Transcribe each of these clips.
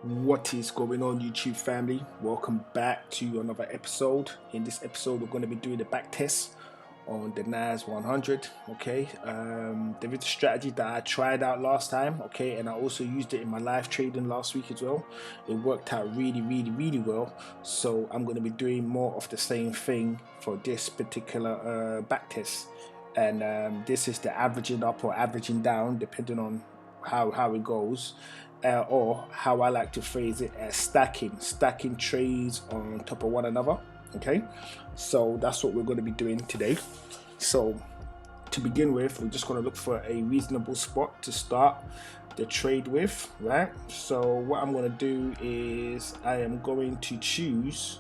What is going on, YouTube family? Welcome back to another episode. In this episode, we're going to be doing the back test on the NAS 100. Okay, there is a strategy that I tried out last time. Okay, and I also used it in my live trading last week as well. It worked out really well. So I'm going to be doing more of the same thing for this particular back test. And this is the averaging up or averaging down, depending on how it goes. Or how I like to phrase it as stacking trades on top of one another. Okay, so that's what we're going to be doing today. So to begin with, we're just going to look for a reasonable spot to start the trade with, right? So what I'm going to do is I am going to choose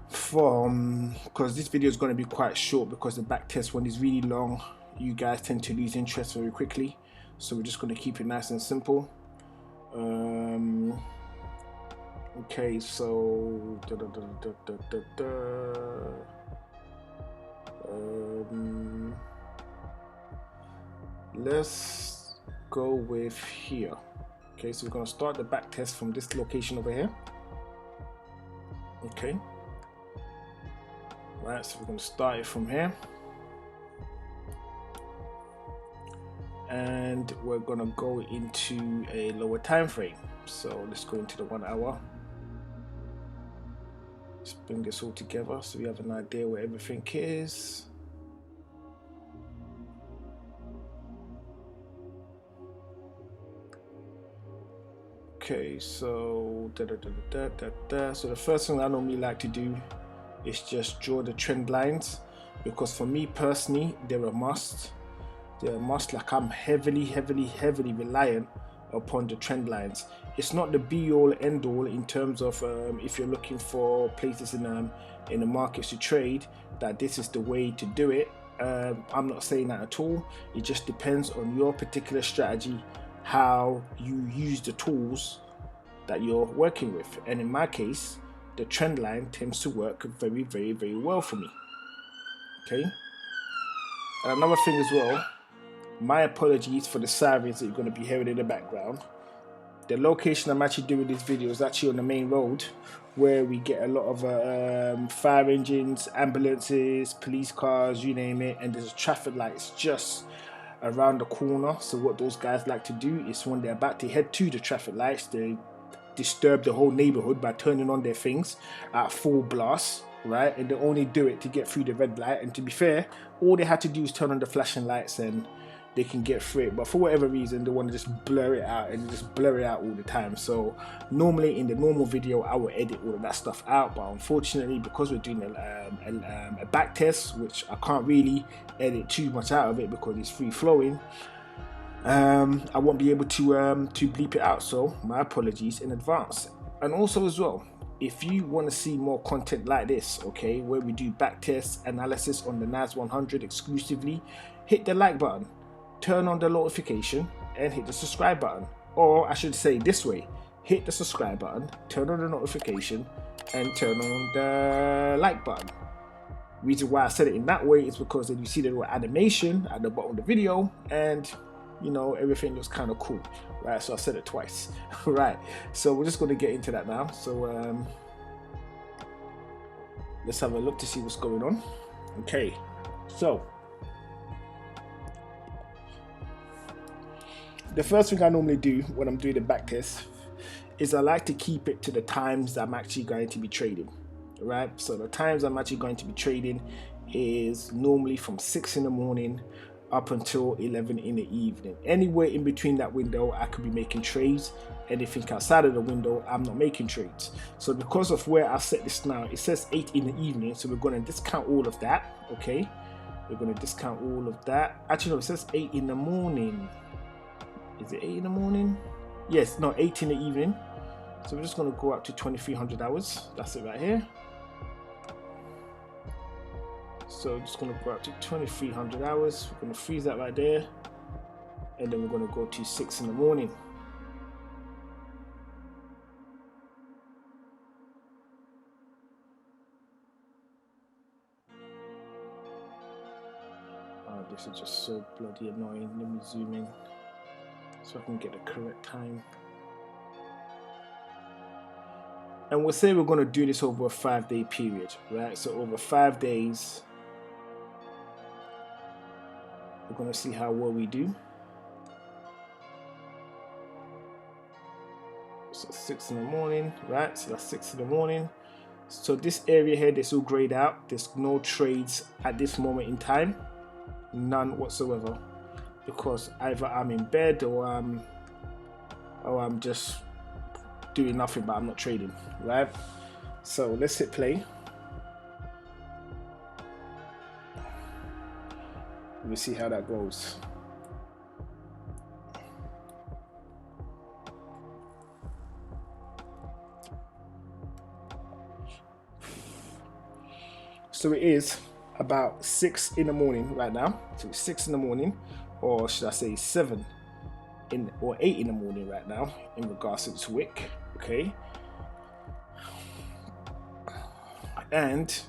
from, because this video is going to be quite short because the back test one is really long. You guys tend to lose interest very quickly. So we're just going to keep it nice and simple. Okay, so let's go with here. Okay, so we're going to start the back test from this location over here. Okay, right, so we're going to start it from here. And we're gonna go into a lower time frame. So let's go into the 1 hour. Let's bring this all together so we have an idea where everything is. Okay, so so the first thing I normally like to do is just draw the trend lines, because for me personally they're a must. Like I'm heavily reliant upon the trend lines. It's not the be all end all in terms of if you're looking for places in the markets to trade, that this is the way to do it. I'm not saying that at all. It just depends on your particular strategy, how you use the tools that you're working with. And in my case, the trend line tends to work very well for me. Okay, and another thing as well, my apologies for the sirens that you're going to be hearing in the background. The location I'm actually doing this video is actually on the main road, where we get a lot of fire engines, ambulances, police cars, you name it, and there's traffic lights just around the corner. So what those guys like to do is when they're about to head to the traffic lights, they disturb the whole neighborhood by turning on their things at full blast, right? And they only do it to get through the red light. And to be fair, all they had to do is turn on the flashing lights and they can get through it. But for whatever reason, they want to just blur it out, and just blur it out all the time. So normally in the normal video, I will edit all of that stuff out. But unfortunately, because we're doing a back test, which I can't really edit too much out of it because it's free flowing, I won't be able to bleep it out. So my apologies in advance. And also as well, if you want to see more content like this, okay, where we do backtest analysis on the NAS 100 exclusively, hit the like button, turn on the notification, and hit the subscribe button. Or I should say this way, hit the subscribe button, turn on the notification, and turn on the like button. Reason why I said it in that way is because then you see the little animation at the bottom of the video, and you know, everything looks kind of cool, right? So I said it twice. Right, so we're just going to get into that now. So let's have a look to see what's going on. Okay, so the first thing I normally do when I'm doing the back test is I like to keep it to the times I'm actually going to be trading, right? So the times I'm actually going to be trading is normally from 6 in the morning up until 11 in the evening. Anywhere in between that window, I could be making trades. Anything outside of the window, I'm not making trades. So because of where I set this now, it says 8 in the evening, so we're going to discount all of that. Okay, we're going to discount all of that. Actually, no, it says 8 in the morning. Is it 8 in the morning? Yes, no, 8 in the evening. So we're just going to go up to 2300 hours. That's it right here. So just going to go up to 2300 hours. We're going to freeze that right there, and then we're going to go to 6 in the morning. Oh, this is just so bloody annoying. Let me zoom in so I can get the correct time. and we'll say we're going to do this over a 5-day period, right? So over 5 days, we're going to see how well we do. So 6 in the morning, right? So that's 6 in the morning. So this area here, this will grayed out. There's no trades at this moment in time, none whatsoever, because either I'm in bed or I'm just doing nothing, but I'm not trading, right? So let's hit play. We'll see how that goes. So it is about 6 in the morning right now. So it's 6 in the morning, or should I say 7 or 8 in the morning right now in regards to this wick. Okay. And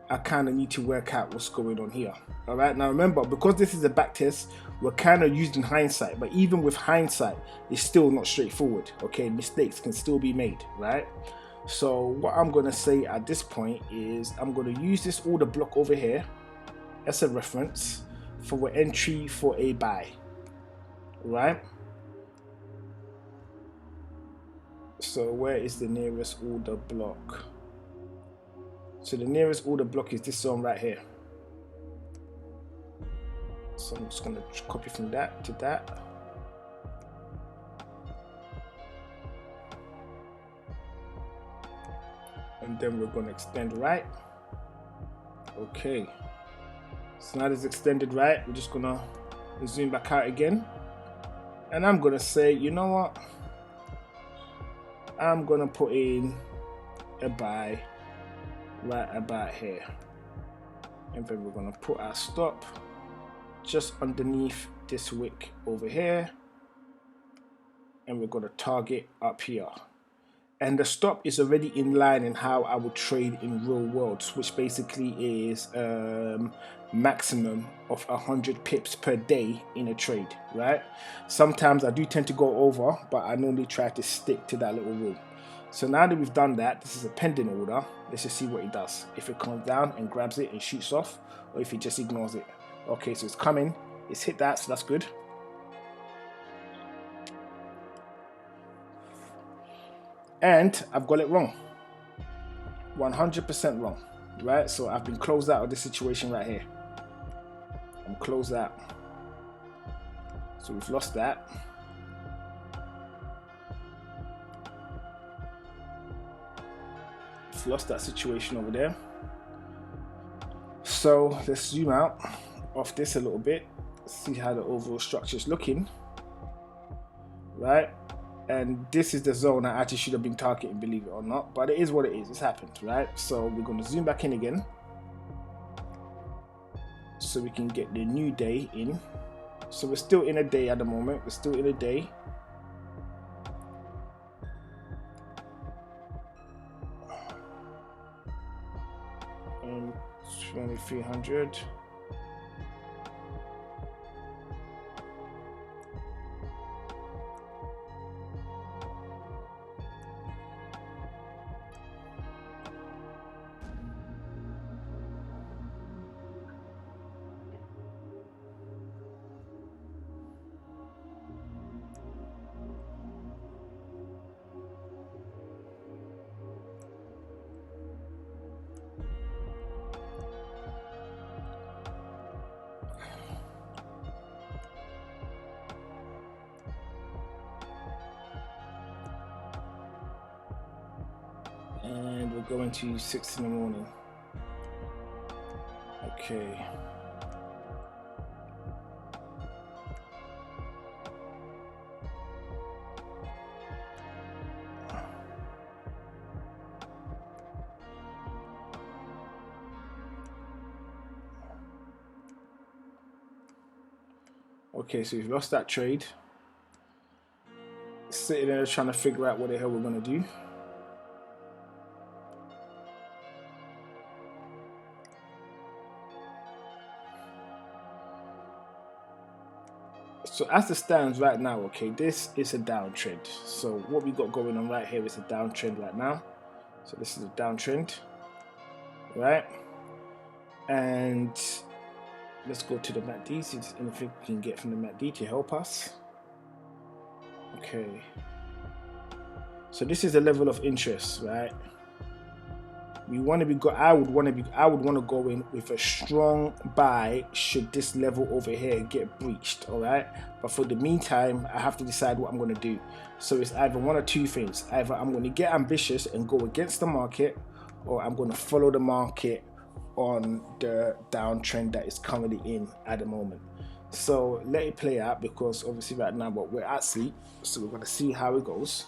I kind of need to work out what's going on here. All right. Now remember, because this is a back test, we're kind of using hindsight, but even with hindsight, it's still not straightforward. Okay. Mistakes can still be made, right? So what I'm going to say at this point is I'm going to use this order block over here as a reference for an entry for a buy, right? So where is the nearest order block? So the nearest order block is this zone right here. So I'm just going to copy from that to that. And then we're going to extend right. Okay. So now it's extended right. We're just going to zoom back out again. And I'm going to say, you know what? I'm going to put in a buy right about here. And then we're going to put our stop just underneath this wick over here. And we're going to target up here. And the stop is already in line in how I would trade in real worlds, which basically is maximum of 100 pips per day in a trade, right? Sometimes I do tend to go over, but I normally try to stick to that little rule. So now that we've done that, this is a pending order. Let's just see what it does. If it comes down and grabs it and shoots off, or if it just ignores it. Okay, so it's coming, it's hit that, so that's good. And I've got it wrong, 100% wrong, right? So I've been closed out of this situation right here. I'm closed out. So we've lost that. We've lost that situation over there. So let's zoom out off this a little bit, see how the overall structure is looking, right? And this is the zone I actually should have been targeting, believe it or not, but it is what it is. It's happened, right? So we're going to zoom back in again so we can get the new day in. So we're still in a day at the moment. We're still in a day. And 2300. And we're going to 6 in the morning. Okay. Okay, so we've lost that trade. Sitting there trying to figure out what the hell we're going to do. So as it stands right now, okay, this is a downtrend. So what we got going on right here is a downtrend right now. So this is a downtrend, right? And let's go to the MACD, see if there's anything we can get from the MACD to help us. Okay. So this is a level of interest, right? We want to be I would want to go in with a strong buy should this level over here get breached, all right? But for the meantime, I have to decide what I'm going to do. So it's either one or two things. Either I'm going to get ambitious and go against the market, or I'm going to follow the market on the downtrend that is currently in at the moment. So let it play out, because obviously right now we're at sleep, so we're going to see how it goes.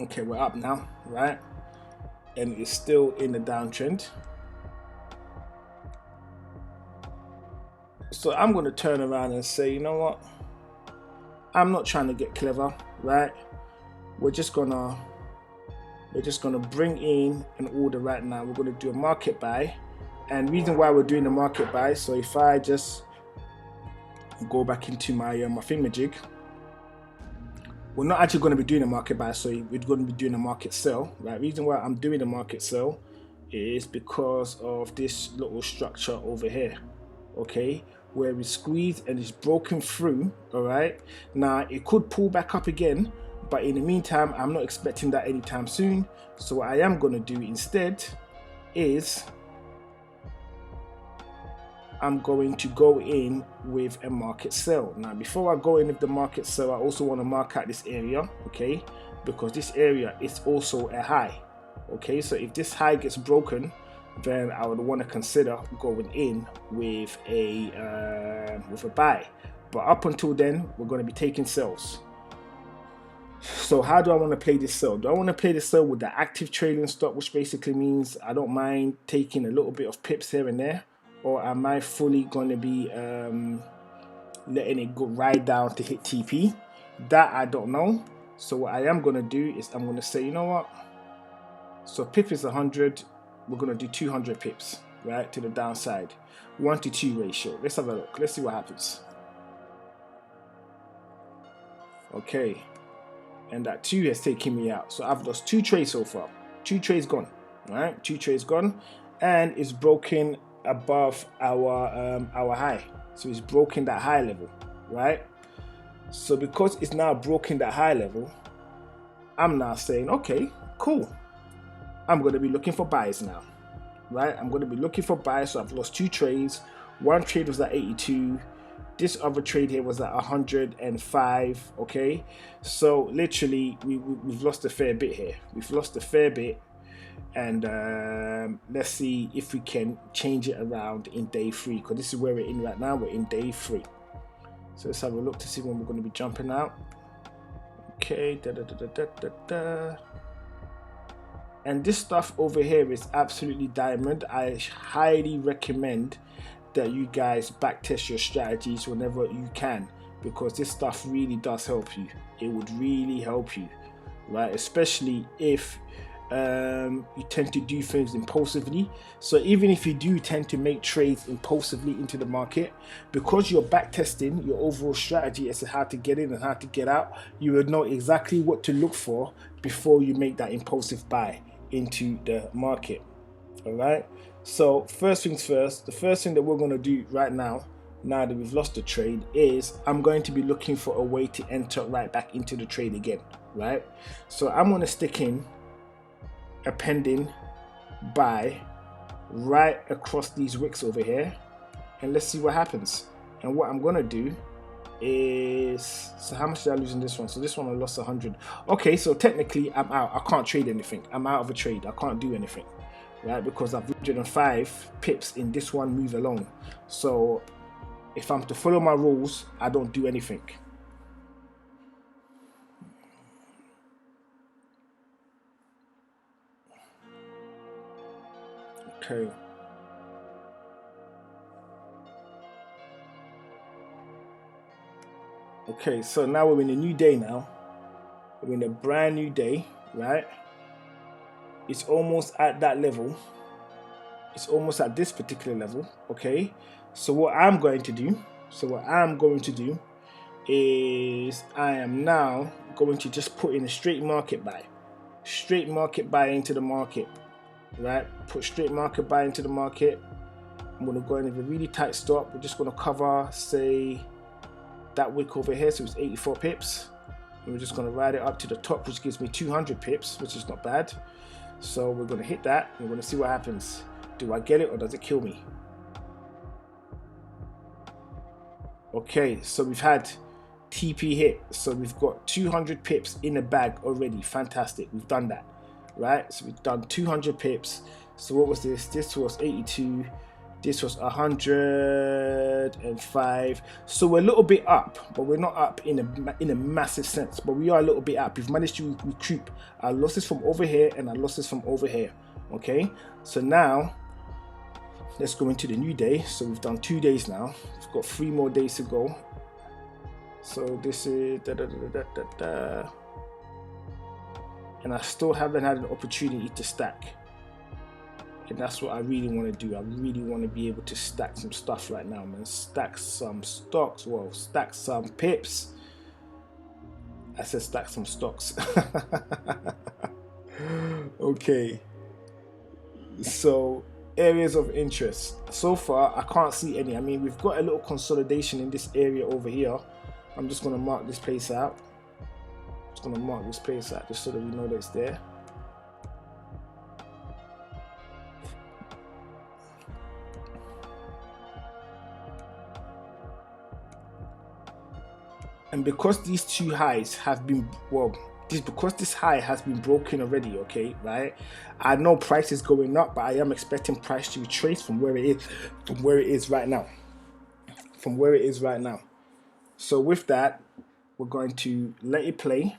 Okay, we're up now, right? And it's still in the downtrend. So I'm going to turn around and say, you know what? I'm not trying to get clever, right? We're just gonna bring in an order right now. We're going to do a market buy. And reason why we're doing the market buy, so if I just go back into my thingamajig, we're not actually going to be doing a market buy, so we're going to be doing a market sell, right? Reason why I'm doing a market sell is because of this little structure over here, okay, where we squeeze and it's broken through. All right, now it could pull back up again, but in the meantime, I'm not expecting that anytime soon. So what I am going to do instead is I'm going to go in with a market sell. Now before I go in with the market sell, I also want to mark out this area, okay, because this area is also a high. Okay, so if this high gets broken, then I would want to consider going in with a buy. But up until then, we're going to be taking sells. So how do I want to play this sell? Do I want to play this sell with the active trading stop, which basically means I don't mind taking a little bit of pips here and there? Or am I fully going to be letting it go right down to hit TP? That I don't know. So what I am going to do is I'm going to say, you know what? So pip is 100. We're going to do 200 pips, right, to the downside. 1 to 2 ratio. Let's have a look. Let's see what happens. Okay. And that 2 has taken me out. So I've lost 2 trades so far. 2 trades gone, right? 2 trades gone. And it's broken above our high, so it's broken that high level, right? So because it's now broken that high level, I'm now saying, okay, cool, I'm going to be looking for buys now, right? I'm going to be looking for buys. So I've lost 2 trades. One trade was at 82. This other trade here was at 105. Okay, so literally we've lost a fair bit here. We've lost a fair bit. And let's see if we can change it around in day 3, because this is where we're in right now. We're in day 3. So let's have a look to see when we're going to be jumping out. Okay, and this stuff over here is absolutely diamond. I highly recommend that you guys backtest your strategies whenever you can, because this stuff really does help you. It would really help you, right? Especially if you tend to do things impulsively. So even if you do tend to make trades impulsively into the market, because you're backtesting your overall strategy as to how to get in and how to get out, you would know exactly what to look for before you make that impulsive buy into the market. All right, so first things first, the first thing that we're going to do right now that we've lost the trade, is I'm going to be looking for a way to enter right back into the trade again, right? So I'm going to stick in a pending buy right across these wicks over here, and let's see what happens. And what I'm gonna do is, so how much did I lose in this one? So this one I lost 100. Okay, so technically I'm out. I can't trade anything. I'm out of a trade. I can't do anything, right? Because I've 105 pips in this one move alone. So if I'm to follow my rules, I don't do anything. Okay. Okay, so now we're in a new day now. We're in a brand new day, right? It's almost at that level. It's almost at this particular level, okay? So what I'm going to do is I am now going to just put in a straight market buy into the market, right? Put straight market buy into the market. I'm going to go in with a really tight stop. We're just going to cover, say, that wick over here, so it's 84 pips, and we're just going to ride it up to the top, which gives me 200 pips, which is not bad. So we're going to hit that, and we're going to see what happens. Do I get it or does it kill me? Okay, so we've had TP hit, so we've got 200 pips in the bag already. Fantastic, we've done that, right? So we've done 200 pips. So what was this? This was 82. This was 105. So we're a little bit up, but we're not up in a massive sense, but we are a little bit up. We've managed to recoup our losses from over here and our losses from over here. Okay, so now let's go into the new day. So we've done 2 days now. We've got 3 more days to go. So this is and I still haven't had an opportunity to stack. And that's what I really want to do. I really want to be able to stack some stuff right now, man. Stack some stocks. Well, stack some pips. I said stack some stocks. Okay. So, areas of interest. So far, I can't see any. I mean, we've got a little consolidation in this area over here. I'm just going to mark this place out. Just going to mark this place out just so that we know that it's there. And because these two highs have been, because this high has been broken already, okay, right? I know price is going up, but I am expecting price to retrace from where it is right now. So with that, we're going to let it play.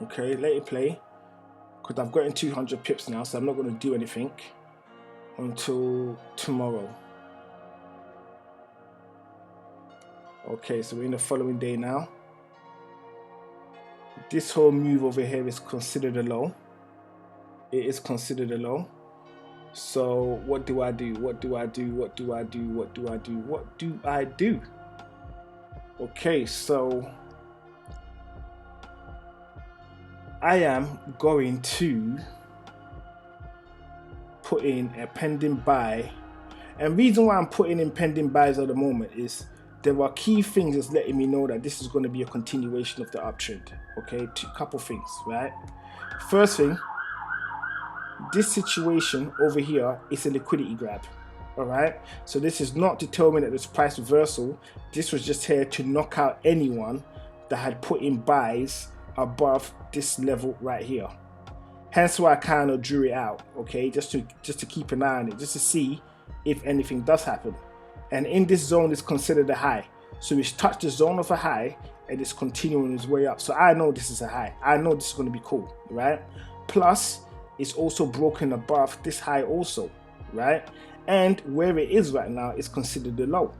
Okay, let it play. Because I've gotten 200 pips now, so I'm not going to do anything until tomorrow. Okay, so we're in the following day now. This whole move over here is considered a low. It is considered a low. So what do I do? Okay, so I am going to put in a pending buy, and reason why I'm putting in pending buys at the moment is there are key things that's letting me know that this is going to be a continuation of the uptrend. Okay, couple things, right? First thing, this situation over here is a liquidity grab. All right, so this is not to tell me that there's price reversal. This was just here to knock out anyone that had put in buys above this level right here. Hence why I kind of drew it out, okay, just to keep an eye on it, just to see if anything does happen. And in this zone is considered a high, so it's touched the zone of a high and it's continuing its way up. So I know this is a high. I know this is going to be cool, right? Plus, it's also broken above this high also, right? And where it is right now is considered a low.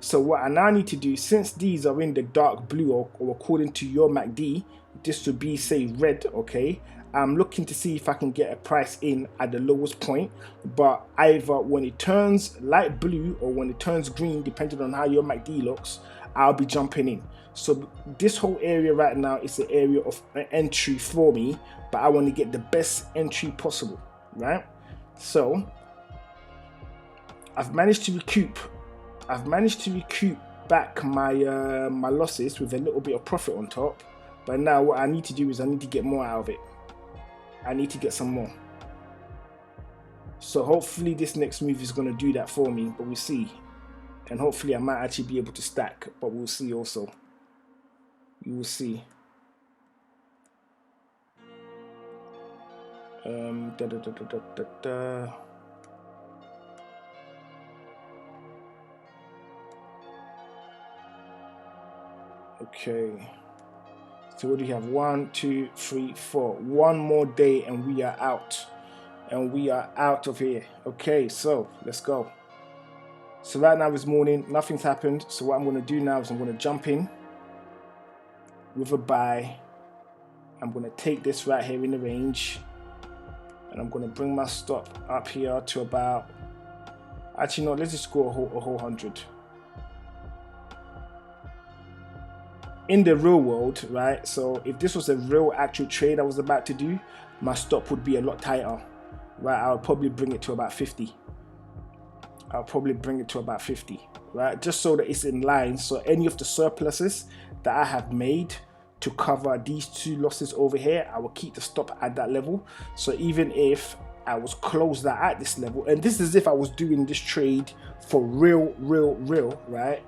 So what I now need to do, since these are in the dark blue, or according to your MACD, this would be, say, red, okay? I'm looking to see if I can get a price in at the lowest point, but either when it turns light blue or when it turns green, depending on how your MACD looks, I'll be jumping in. So this whole area right now is the area of entry for me, but I want to get the best entry possible, right? So I've managed to recoup back my my losses with a little bit of profit on top, but now what I need to do is I need to get more out of it. I need to get some more. So hopefully this next move is going to do that for me, but we'll see. And hopefully I might actually be able to stack, but we'll see also. You will see. Okay. So what do you have? 1, 2, 3, 4. One more day and we are out. And we are out of here. Okay, so let's go. So right now it's morning, nothing's happened. So what I'm going to do now is I'm going to jump in with a buy. I'm going to take this right here in the range. and I'm going to bring my stop up here to about, actually no, let's just go a whole 100. In the real world, right, so if this was a real actual trade I was about to do, my stop would be a lot tighter, right? I would probably bring it to about 50. I'll probably bring it to about 50, right? Just so that it's in line. So any of the surpluses that I have made to cover these two losses over here, I will keep the stop at that level. So even if I was closed out at this level, and this is if I was doing this trade for real, right?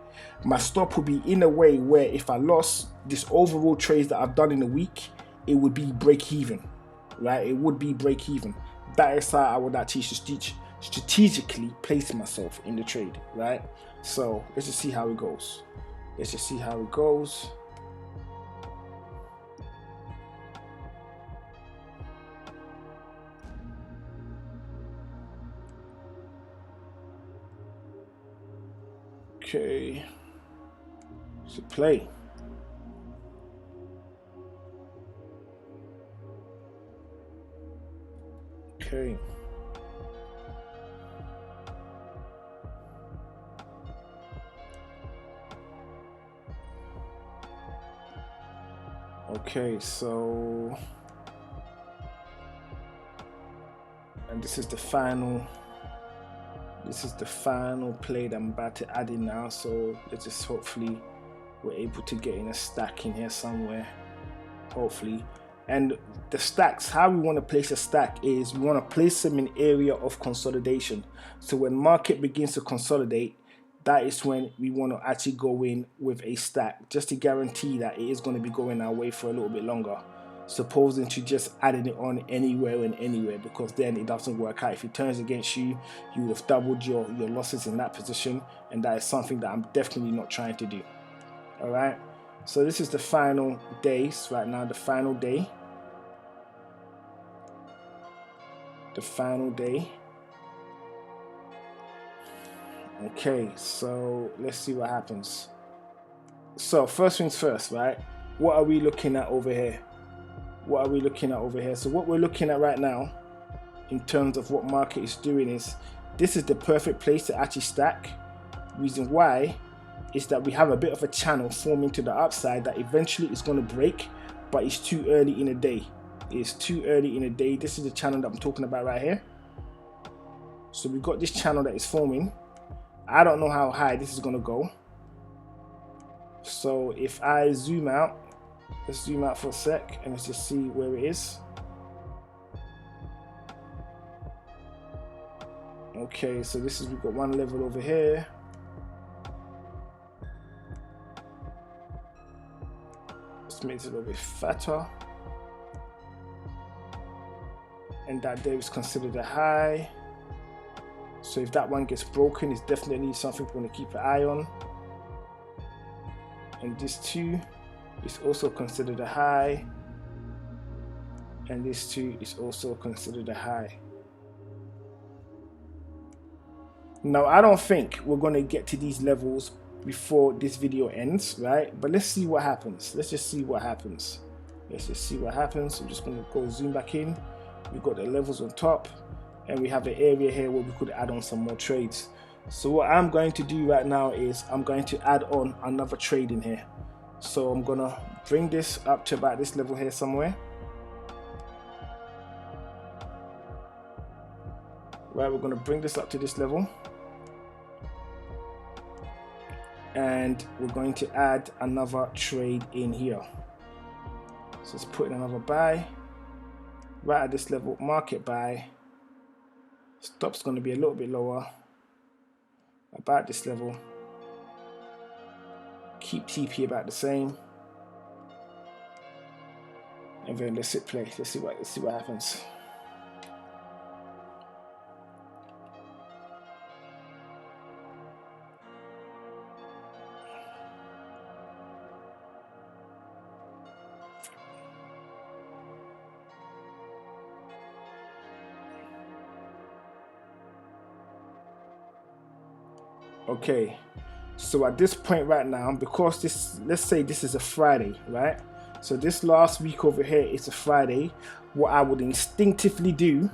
My stop would be in a way where if I lost this overall trades that I've done in a week, it would be break even, right? It would be break even. That is how I would actually strategically place myself in the trade, right? So let's just see how it goes. Let's just see how it goes. Okay, so play. Okay. Okay, so, and this is the final play that I'm about to add in now. So let's just hopefully we're able to get in a stack in here somewhere, hopefully. And the stacks, how we want to place a stack is we want to place them in area of consolidation. So when market begins to consolidate, that is when we want to actually go in with a stack, just to guarantee that it is going to be going our way for a little bit longer, supposing to just adding it on anywhere and anywhere, because then it doesn't work out. If it turns against you, you would have doubled your losses in that position, and that is something that I'm definitely not trying to do. All right, so this is the final days right now, the final day. Okay, so let's see what happens. So first things first, right? What are we looking at over here? So what we're looking at right now in terms of what market is doing is, this is the perfect place to actually stack. Reason why is that we have a bit of a channel forming to the upside that eventually is going to break, but it's too early in the day. This is the channel that I'm talking about right here. So we've got this channel that is forming. I don't know how high this is going to go. So if I zoom out, let's zoom out for a sec and let's just see where it is. Okay, so this is, we've got one level over here. Let's make it a little bit fatter. And that there is considered a high. So if that one gets broken, it's definitely something we're going to keep an eye on. And this too is also considered a high. And this too is also considered a high. Now, I don't think we're going to get to these levels before this video ends, right? But let's see what happens. Let's just see what happens. I'm just going to go zoom back in. We've got the levels on top, and we have an area here where we could add on some more trades. So what I'm going to do right now is I'm going to add on another trade in here. So I'm going to bring this up to about this level here somewhere. Right, we're going to bring this up to this level. And we're going to add another trade in here. So let's put in another buy. Right at this level, market buy. Stop's going to be a little bit lower, about this level. Keep TP about the same, and then let's hit play. Let's see what happens. Okay, so at this point right now, because this, let's say this is a Friday, right? So this last week over here is a Friday. What I would instinctively do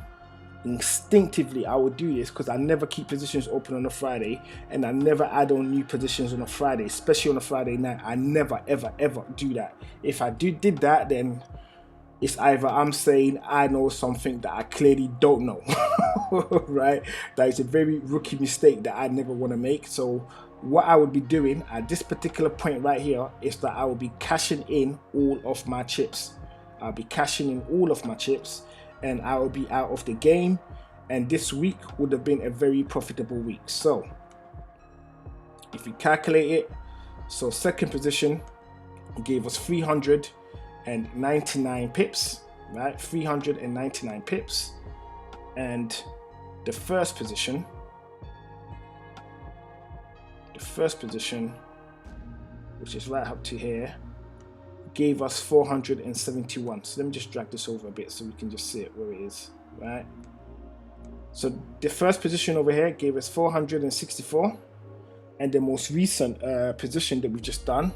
instinctively I would do this because I never keep positions open on a Friday, and I never add on new positions on a Friday, especially on a Friday night. I never ever do that. If I did that, then it's either I'm saying I know something that I clearly don't know, right? That is a very rookie mistake that I never want to make. So what I would be doing at this particular point right here is that I will be cashing in all of my chips. I'll be cashing in all of my chips, and I will be out of the game. And this week would have been a very profitable week. So if you calculate it, so second position gave us 399 pips, right? 399 pips. And the first position, which is right up to here, gave us 471. So let me just drag this over a bit so we can just see it where it is, right? So the first position over here gave us 464, and the most recent position that we've just done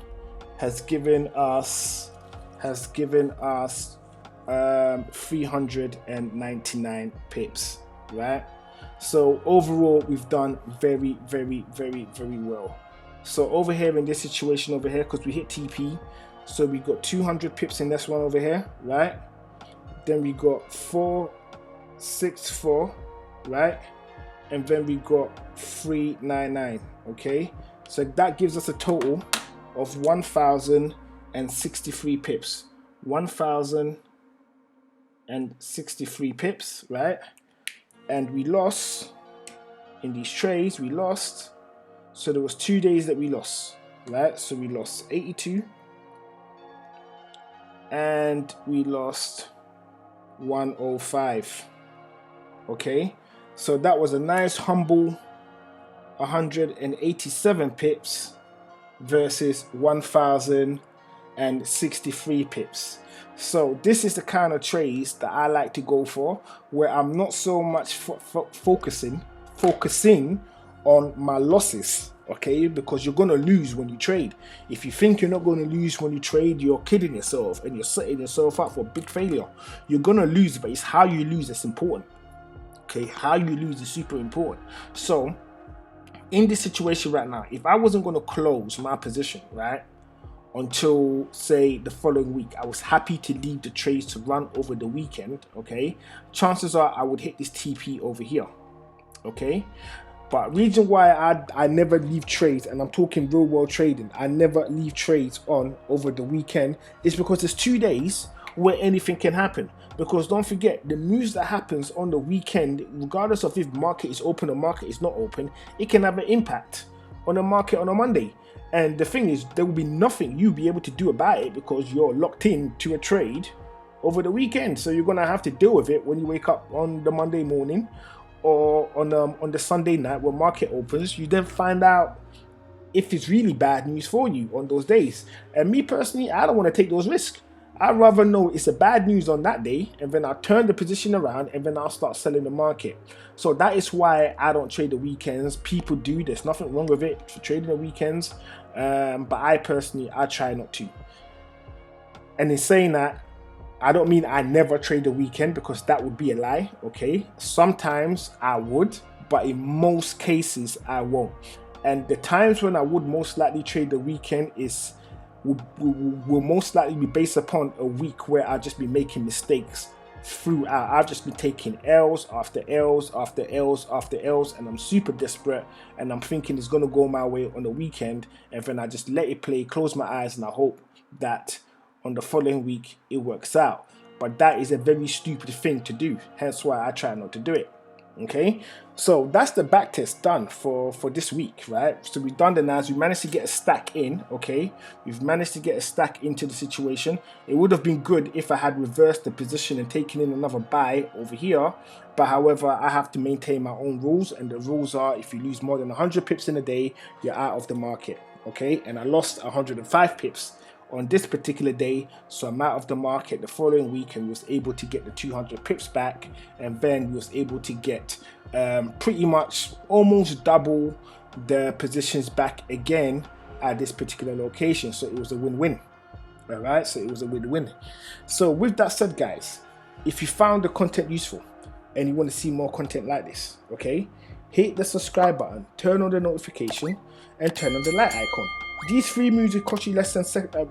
has given us 399 pips, right? So overall we've done very well. So over here in this situation over here, because we hit TP, so we got 200 pips in this one over here, right? Then we got 464, right? And then we got 399. Okay, so that gives us a total of 1,063 pips. 1,063 pips, right? And we lost in these trades, so there was 2 days that we lost, right? So we lost 82 and we lost 105. Okay, so that was a nice humble 187 pips versus 1,063 pips. So this is the kind of trades that I like to go for, where I'm not so much focusing on my losses, okay? Because you're going to lose when you trade. If you think you're not going to lose when you trade, you're kidding yourself and you're setting yourself up for a big failure. You're going to lose, but it's how you lose that's important. Okay, how you lose is super important. So in this situation right now, if I wasn't going to close my position, right, until say the following week, I was happy to leave the trades to run over the weekend, okay, chances are I would hit this TP over here, okay? But reason why I never leave trades, and I'm talking real world trading, I never leave trades on over the weekend, is because there's 2 days where anything can happen. Because don't forget, the moves that happens on the weekend, regardless of if market is open or market is not open, it can have an impact on the market on a Monday. And the thing is, there will be nothing you'll be able to do about it because you're locked in to a trade over the weekend. So you're gonna have to deal with it when you wake up on the Monday morning or on the Sunday night when market opens. You then find out if it's really bad news for you on those days. And me personally, I don't want to take those risks. I'd rather know it's a bad news on that day, and then I'll turn the position around and then I'll start selling the market. So that is why I don't trade the weekends. People do, there's nothing wrong with it for trading the weekends, but I personally, I try not to. And in saying that, I don't mean I never trade the weekend, because that would be a lie, okay? Sometimes I would, but in most cases I won't. And the times when I would most likely trade the weekend will most likely be based upon a week where I'll just be making mistakes throughout. I'll just be taking L's after L's after L's after L's, and I'm super desperate and I'm thinking it's gonna go my way on the weekend, and then I just let it play, close my eyes, and I hope that on the following week it works out. But that is a very stupid thing to do, hence why I try not to do it. Okay, so that's the back test done for this week, right? So we've done the NAS, we managed to get a stack in, okay? We've managed to get a stack into the situation. It would have been good if I had reversed the position and taken in another buy over here, but however, I have to maintain my own rules, and the rules are if you lose more than 100 pips in a day, you're out of the market, okay? And I lost 105 pips on this particular day, so I'm out of the market the following week, and was able to get the 200 pips back, and then was able to get pretty much almost double the positions back again at this particular location. So it was a win-win. All right, so it was a win-win. So with that said, guys, if you found the content useful, and you want to see more content like this, okay, hit the subscribe button, turn on the notification, and turn on the like icon. These 3 moves will cost you less than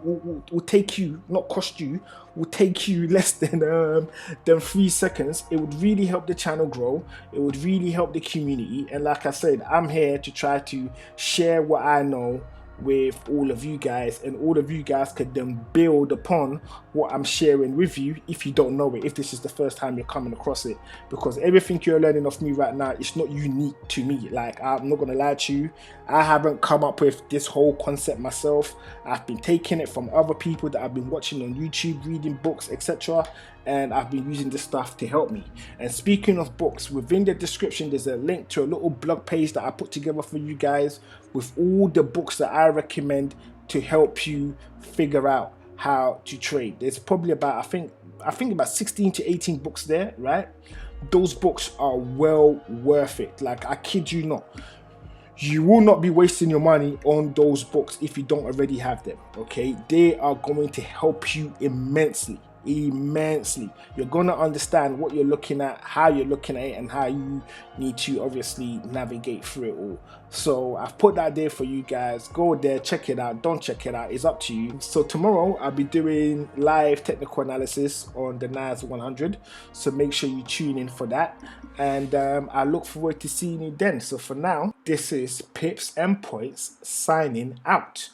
will take you, not cost you, will take you less than 3 seconds. It would really help the channel grow. It would really help the community. And like I said, I'm here to try to share what I know with all of you guys, and all of you guys could then build upon what I'm sharing with you if you don't know it, if this is the first time you're coming across it, because everything you're learning off me right now is not unique to me. Like, I'm not gonna lie to you, I haven't come up with this whole concept myself. I've been taking it from other people that I've been watching on YouTube, reading books, etc., and I've been using this stuff to help me. And speaking of books, within the description there's a link to a little blog page that I put together for you guys with all the books that I recommend to help you figure out how to trade. There's probably about, I think about 16 to 18 books there, right? Those books are well worth it. Like, I kid you not. You will not be wasting your money on those books if you don't already have them, okay? They are going to help you immensely. You're going to understand what you're looking at, how you're looking at it, and how you need to obviously navigate through it all. So I've put that there for you guys. Go there, check it out. Don't check it out, it's up to you. So tomorrow I'll be doing live technical analysis on the NAS 100, so make sure you tune in for that, and I look forward to seeing you then. So for now, this is Pips and Points signing out.